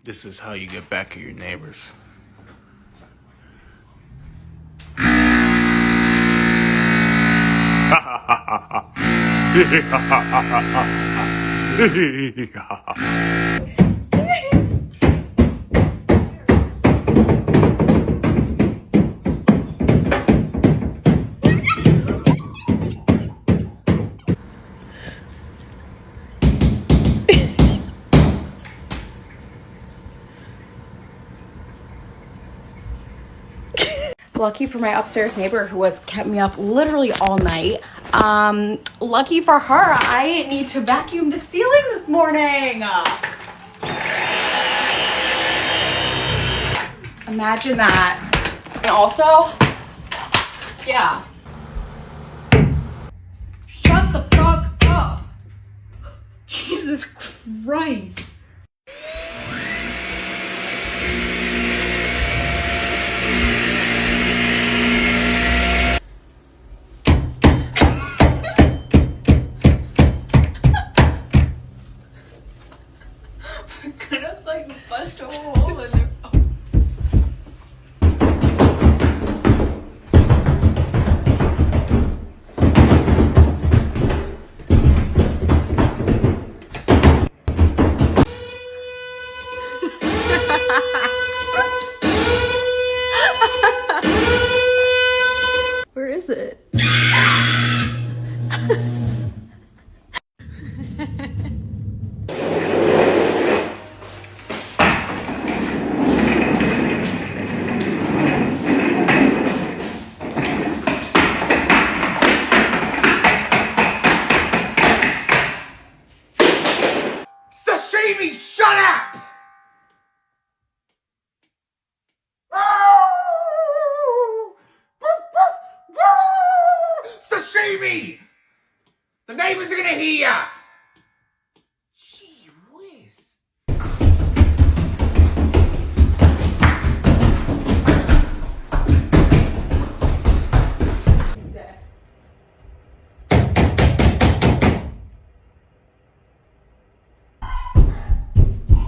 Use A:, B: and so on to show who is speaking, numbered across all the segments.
A: This is how you get back at your neighbors.
B: Lucky for my upstairs neighbor who has kept me up literally all night. Lucky for her, I didn't need to vacuum the ceiling this morning. Imagine that. And also, yeah. Shut the fuck up. Jesus Christ.
C: Gonna like bust a hole in their Where is it?
D: Sashimi, shut up! Oh! Woof, woof, woof! Sashimi! The neighbors are gonna hear ya! Gee whiz.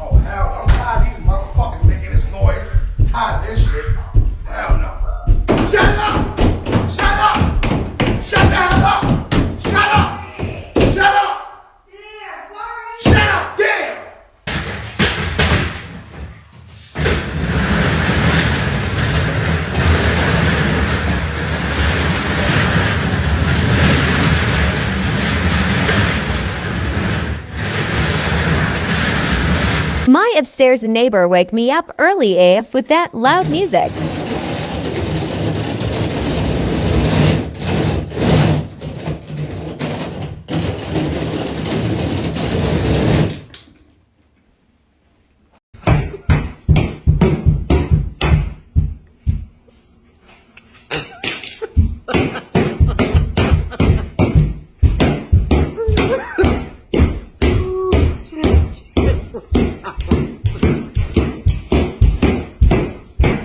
D: Oh, hell no. I'm tired of these motherfuckers making this noise. I'm tired of this shit. Hell no. Shut up! Shut up! Shut the hell up! Shut up! Shut up! Yeah, sorry. Shut up, damn!
E: My upstairs neighbor wake me up early AF with that loud music.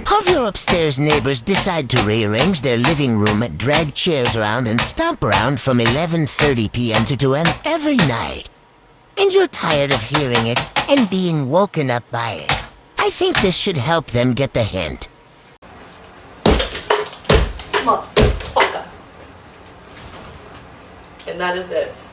F: Have your upstairs neighbors decide to rearrange their living room, drag chairs around, and stomp around from 11:30 p.m. to 2 a.m. every night? And you're tired of hearing it and being woken up by it. I think this should help them get the hint.
C: motherfucker. And that is it.